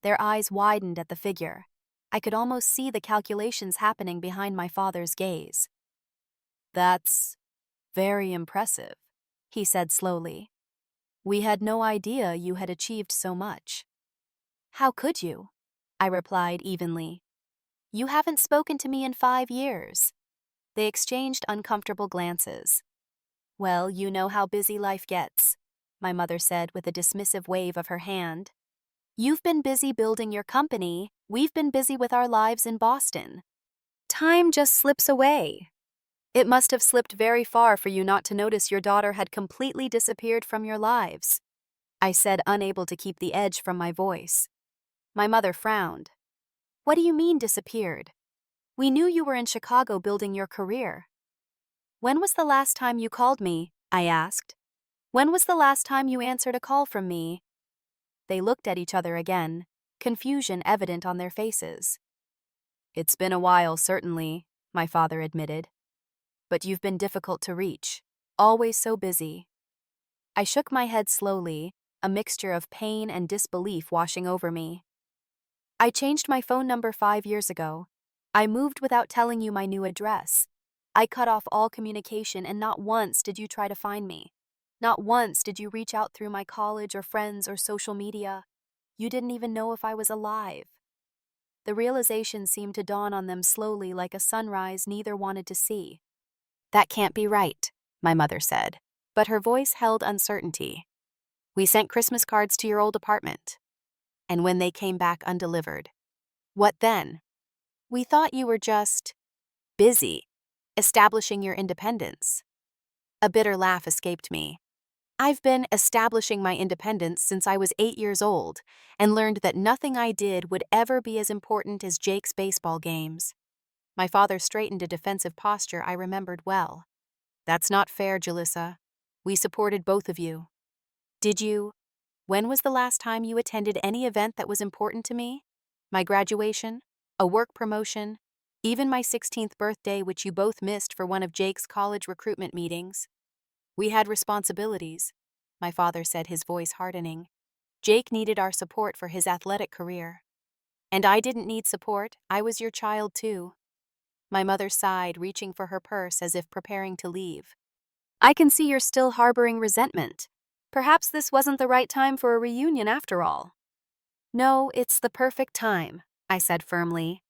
Their eyes widened at the figure. I could almost see the calculations happening behind my father's gaze. "That's very impressive," he said slowly. "We had no idea you had achieved so much." "How could you?" I replied evenly. "You haven't spoken to me in 5 years." They exchanged uncomfortable glances. "Well, you know how busy life gets," my mother said with a dismissive wave of her hand. "You've been busy building your company, we've been busy with our lives in Boston. Time just slips away." "It must have slipped very far for you not to notice your daughter had completely disappeared from your lives," I said, unable to keep the edge from my voice. My mother frowned. "What do you mean disappeared?" We knew you were in Chicago building your career. When was the last time you called me? I asked. When was the last time you answered a call from me? They looked at each other again, confusion evident on their faces. It's been a while, certainly, my father admitted. But you've been difficult to reach, always so busy. I shook my head slowly, a mixture of pain and disbelief washing over me. I changed my phone number 5 years ago. I moved without telling you my new address. I cut off all communication, and not once did you try to find me. Not once did you reach out through my college or friends or social media. You didn't even know if I was alive. The realization seemed to dawn on them slowly, like a sunrise neither wanted to see. That can't be right, my mother said, but her voice held uncertainty. We sent Christmas cards to your old apartment. And when they came back undelivered, what then? We thought you were just busy, establishing your independence. A bitter laugh escaped me. I've been establishing my independence since I was 8 years old and learned that nothing I did would ever be as important as Jake's baseball games. My father straightened a defensive posture I remembered well. That's not fair, Julissa. We supported both of you. Did you? When was the last time you attended any event that was important to me? My graduation? A work promotion? Even my 16th birthday, which you both missed for one of Jake's college recruitment meetings? We had responsibilities, my father said, his voice hardening. Jake needed our support for his athletic career. And I didn't need support, I was your child too. My mother sighed, reaching for her purse as if preparing to leave. I can see you're still harboring resentment. Perhaps this wasn't the right time for a reunion after all. No, it's the perfect time, I said firmly.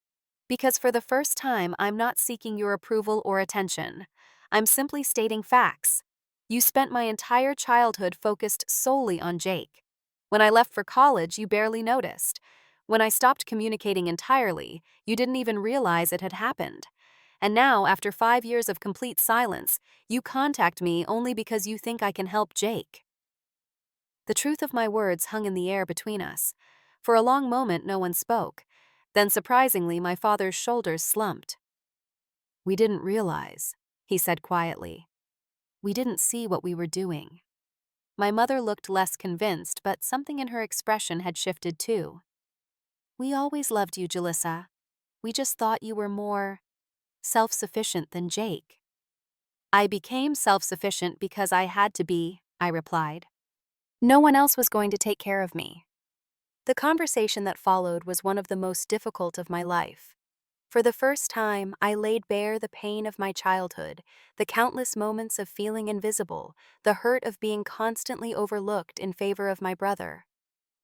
Because for the first time, I'm not seeking your approval or attention. I'm simply stating facts. You spent my entire childhood focused solely on Jake. When I left for college, you barely noticed. When I stopped communicating entirely, you didn't even realize it had happened. And now, after 5 years of complete silence, you contact me only because you think I can help Jake. The truth of my words hung in the air between us. For a long moment, no one spoke. Then, surprisingly, my father's shoulders slumped. We didn't realize, he said quietly. We didn't see what we were doing. My mother looked less convinced, but something in her expression had shifted too. We always loved you, Julissa. We just thought you were more self-sufficient than Jake. I became self-sufficient because I had to be, I replied. No one else was going to take care of me. The conversation that followed was one of the most difficult of my life. For the first time, I laid bare the pain of my childhood, the countless moments of feeling invisible, the hurt of being constantly overlooked in favor of my brother.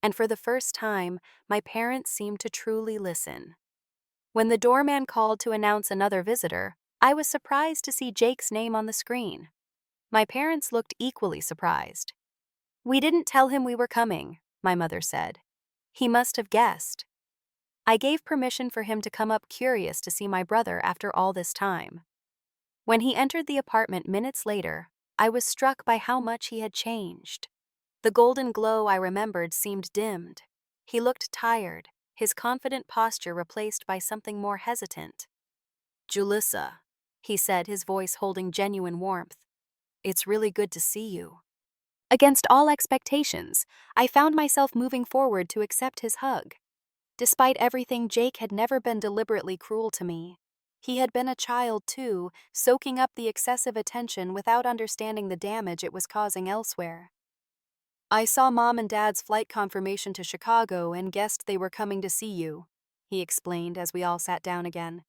And for the first time, my parents seemed to truly listen. When the doorman called to announce another visitor, I was surprised to see Jake's name on the screen. My parents looked equally surprised. We didn't tell him we were coming, my mother said. He must have guessed. I gave permission for him to come up, curious to see my brother after all this time. When he entered the apartment minutes later, I was struck by how much he had changed. The golden glow I remembered seemed dimmed. He looked tired, his confident posture replaced by something more hesitant. Julissa, he said, his voice holding genuine warmth. It's really good to see you. Against all expectations, I found myself moving forward to accept his hug. Despite everything, Jake had never been deliberately cruel to me. He had been a child too, soaking up the excessive attention without understanding the damage it was causing elsewhere. I saw Mom and Dad's flight confirmation to Chicago and guessed they were coming to see you, he explained as we all sat down again.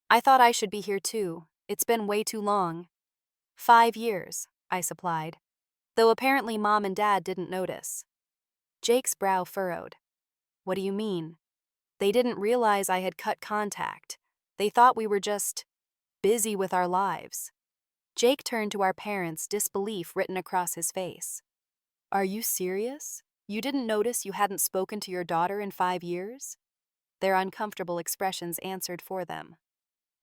I thought I should be here too. It's been way too long. 5 years, I supplied, though apparently Mom and Dad didn't notice. Jake's brow furrowed. What do you mean? They didn't realize I had cut contact. They thought we were just busy with our lives. Jake turned to our parents, disbelief written across his face. Are you serious? You didn't notice you hadn't spoken to your daughter in 5 years? Their uncomfortable expressions answered for them.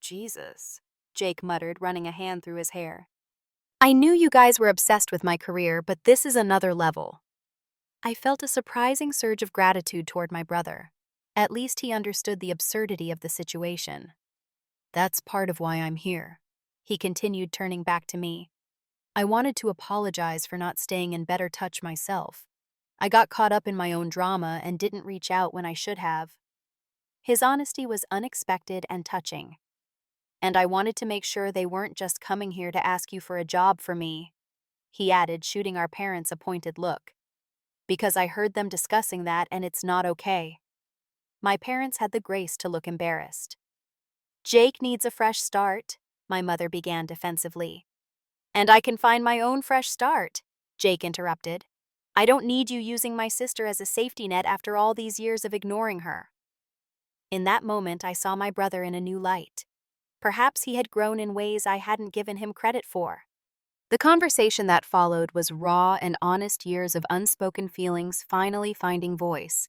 Jesus, Jake muttered, running a hand through his hair. I knew you guys were obsessed with my career, but this is another level. I felt a surprising surge of gratitude toward my brother. At least he understood the absurdity of the situation. That's part of why I'm here. He continued, turning back to me. I wanted to apologize for not staying in better touch myself. I got caught up in my own drama and didn't reach out when I should have. His honesty was unexpected and touching. And I wanted to make sure they weren't just coming here to ask you for a job for me, he added, shooting our parents a pointed look. Because I heard them discussing that and it's not okay. My parents had the grace to look embarrassed. Jake needs a fresh start, my mother began defensively. And I can find my own fresh start, Jake interrupted. I don't need you using my sister as a safety net after all these years of ignoring her. In that moment, I saw my brother in a new light. Perhaps he had grown in ways I hadn't given him credit for. The conversation that followed was raw and honest, years of unspoken feelings finally finding voice.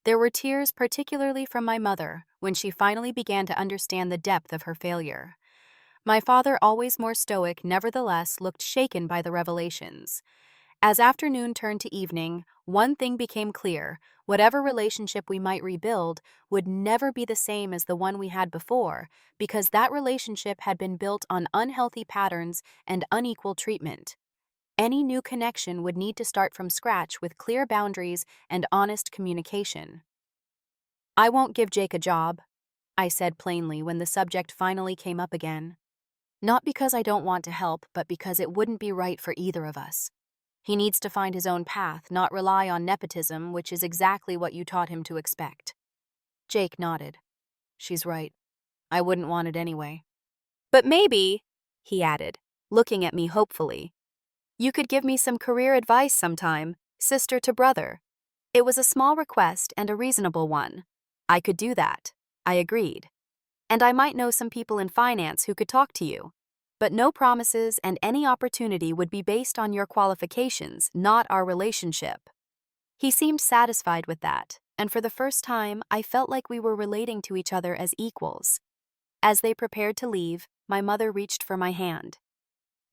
There were tears, particularly from my mother, when she finally began to understand the depth of her failure. My father, always more stoic, nevertheless looked shaken by the revelations. As afternoon turned to evening, one thing became clear: whatever relationship we might rebuild would never be the same as the one we had before, because that relationship had been built on unhealthy patterns and unequal treatment. Any new connection would need to start from scratch with clear boundaries and honest communication. I won't give Jake a job, I said plainly when the subject finally came up again. Not because I don't want to help, but because it wouldn't be right for either of us. He needs to find his own path, not rely on nepotism, which is exactly what you taught him to expect. Jake nodded. She's right. I wouldn't want it anyway. But maybe, he added, looking at me hopefully, you could give me some career advice sometime, sister to brother. It was a small request and a reasonable one. I could do that, I agreed. And I might know some people in finance who could talk to you. But no promises, and any opportunity would be based on your qualifications, not our relationship. He seemed satisfied with that, and for the first time, I felt like we were relating to each other as equals. As they prepared to leave, my mother reached for my hand.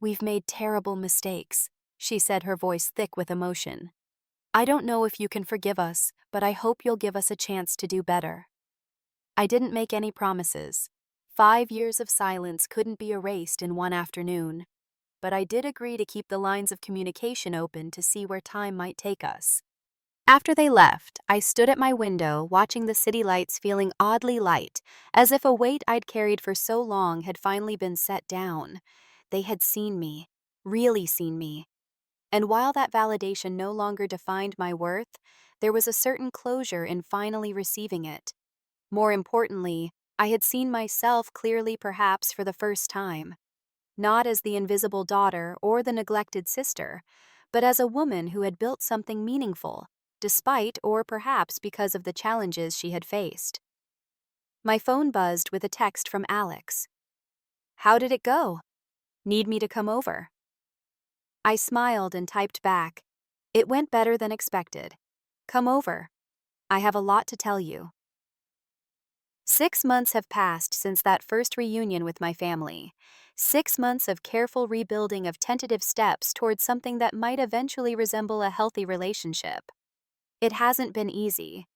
We've made terrible mistakes, she said, her voice thick with emotion. I don't know if you can forgive us, but I hope you'll give us a chance to do better. I didn't make any promises. 5 years of silence couldn't be erased in one afternoon. But I did agree to keep the lines of communication open to see where time might take us. After they left, I stood at my window watching the city lights, feeling oddly light, as if a weight I'd carried for so long had finally been set down. They had seen me, really seen me. And while that validation no longer defined my worth, there was a certain closure in finally receiving it. More importantly, I had seen myself clearly, perhaps for the first time. Not as the invisible daughter or the neglected sister, but as a woman who had built something meaningful, despite or perhaps because of the challenges she had faced. My phone buzzed with a text from Alex. How did it go? Need me to come over? I smiled and typed back. It went better than expected. Come over. I have a lot to tell you. 6 months have passed since that first reunion with my family. 6 months of careful rebuilding, of tentative steps towards something that might eventually resemble a healthy relationship. It hasn't been easy.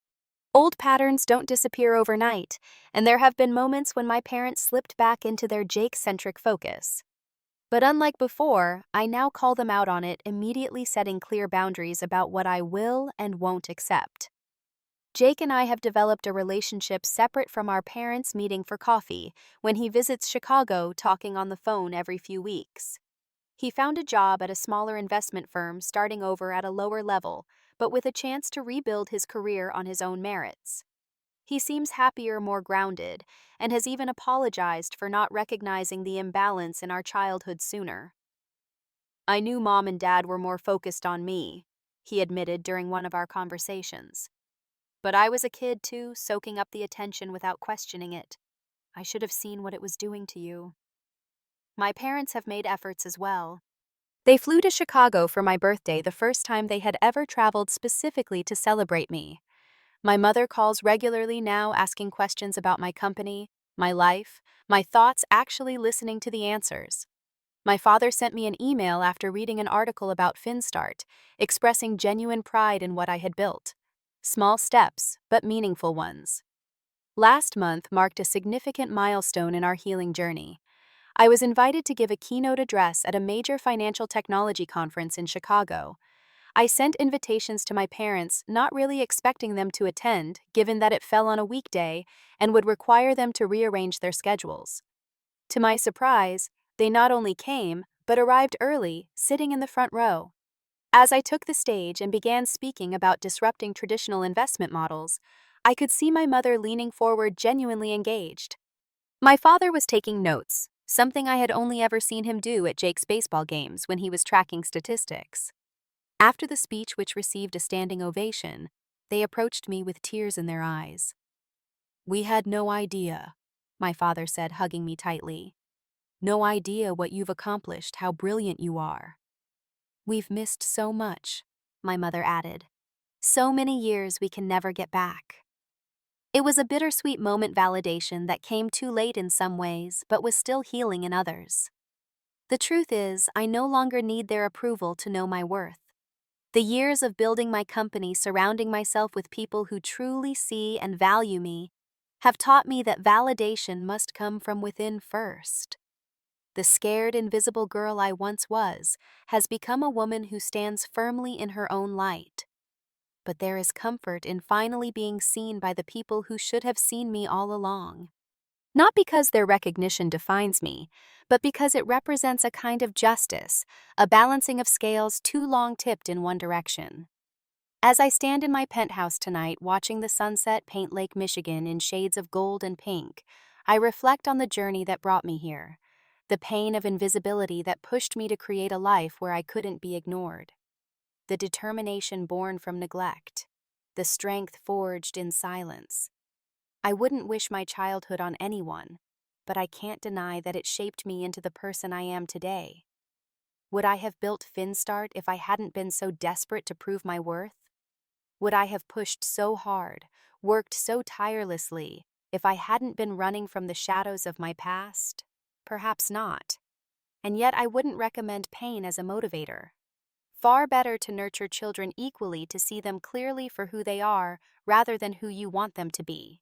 Old patterns don't disappear overnight, and there have been moments when my parents slipped back into their Jake-centric focus. But unlike before, I now call them out on it, immediately setting clear boundaries about what I will and won't accept. Jake and I have developed a relationship separate from our parents meeting for coffee when he visits Chicago, talking on the phone every few weeks. He found a job at a smaller investment firm, starting over at a lower level, but with a chance to rebuild his career on his own merits. He seems happier, more grounded, and has even apologized for not recognizing the imbalance in our childhood sooner. I knew Mom and Dad were more focused on me, he admitted during one of our conversations. But I was a kid too, soaking up the attention without questioning it. I should have seen what it was doing to you. My parents have made efforts as well. They flew to Chicago for my birthday, the first time they had ever traveled specifically to celebrate me. My mother calls regularly now, asking questions about my company, my life, my thoughts, actually listening to the answers. My father sent me an email after reading an article about Finstart, expressing genuine pride in what I had built. Small steps, but meaningful ones. Last month marked a significant milestone in our healing journey. I was invited to give a keynote address at a major financial technology conference in Chicago. I sent invitations to my parents, not really expecting them to attend, given that it fell on a weekday and would require them to rearrange their schedules. To my surprise, they not only came, but arrived early, sitting in the front row. As I took the stage and began speaking about disrupting traditional investment models, I could see my mother leaning forward, genuinely engaged. My father was taking notes, something I had only ever seen him do at Jake's baseball games when he was tracking statistics. After the speech, which received a standing ovation, they approached me with tears in their eyes. "We had no idea," my father said, hugging me tightly. "No idea what you've accomplished, how brilliant you are." "We've missed so much," my mother added. "So many years we can never get back." It was a bittersweet moment, validation that came too late in some ways, but was still healing in others. The truth is, I no longer need their approval to know my worth. The years of building my company, surrounding myself with people who truly see and value me, have taught me that validation must come from within first. The scared, invisible girl I once was has become a woman who stands firmly in her own light. But there is comfort in finally being seen by the people who should have seen me all along. Not because their recognition defines me, but because it represents a kind of justice, a balancing of scales too long tipped in one direction. As I stand in my penthouse tonight watching the sunset paint Lake Michigan in shades of gold and pink, I reflect on the journey that brought me here, the pain of invisibility that pushed me to create a life where I couldn't be ignored, the determination born from neglect, the strength forged in silence. I wouldn't wish my childhood on anyone, but I can't deny that it shaped me into the person I am today. Would I have built Finstart if I hadn't been so desperate to prove my worth? Would I have pushed so hard, worked so tirelessly, if I hadn't been running from the shadows of my past? Perhaps not. And yet I wouldn't recommend pain as a motivator. Far better to nurture children equally, to see them clearly for who they are rather than who you want them to be.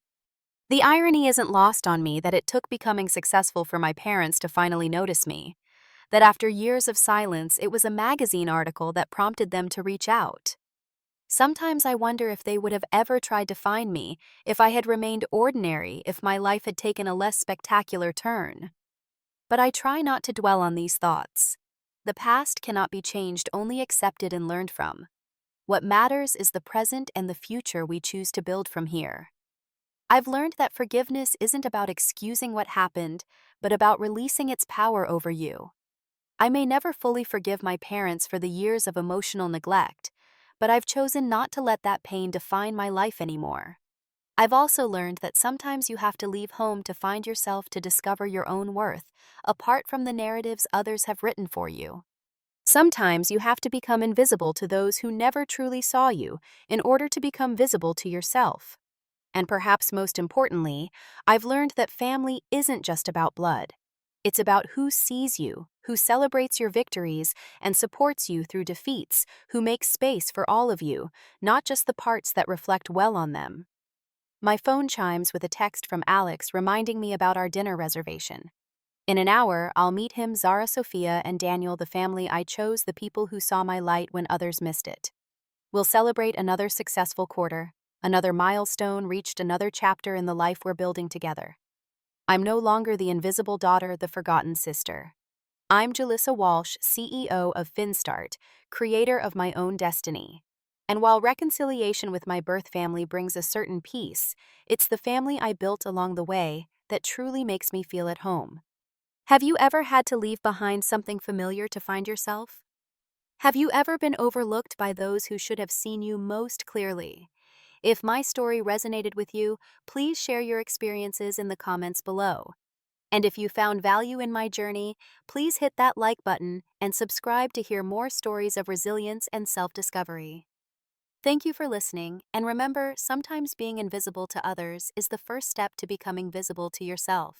The irony isn't lost on me that it took becoming successful for my parents to finally notice me, that after years of silence, it was a magazine article that prompted them to reach out. Sometimes I wonder if they would have ever tried to find me if I had remained ordinary, if my life had taken a less spectacular turn. But I try not to dwell on these thoughts. The past cannot be changed, only accepted and learned from. What matters is the present and the future we choose to build from here. I've learned that forgiveness isn't about excusing what happened, but about releasing its power over you. I may never fully forgive my parents for the years of emotional neglect, but I've chosen not to let that pain define my life anymore. I've also learned that sometimes you have to leave home to find yourself, to discover your own worth, apart from the narratives others have written for you. Sometimes you have to become invisible to those who never truly saw you in order to become visible to yourself. And perhaps most importantly, I've learned that family isn't just about blood. It's about who sees you, who celebrates your victories and supports you through defeats, who makes space for all of you, not just the parts that reflect well on them. My phone chimes with a text from Alex reminding me about our dinner reservation. In an hour, I'll meet him, Zara, Sophia, and Daniel, the family I chose, the people who saw my light when others missed it. We'll celebrate another successful quarter, another milestone reached, another chapter in the life we're building together. I'm no longer the invisible daughter, the forgotten sister. I'm Julissa Walsh, CEO of Finstart, creator of my own destiny. And while reconciliation with my birth family brings a certain peace, it's the family I built along the way that truly makes me feel at home. Have you ever had to leave behind something familiar to find yourself? Have you ever been overlooked by those who should have seen you most clearly? If my story resonated with you, please share your experiences in the comments below. And if you found value in my journey, please hit that like button and subscribe to hear more stories of resilience and self-discovery. Thank you for listening, and remember, sometimes being invisible to others is the first step to becoming visible to yourself.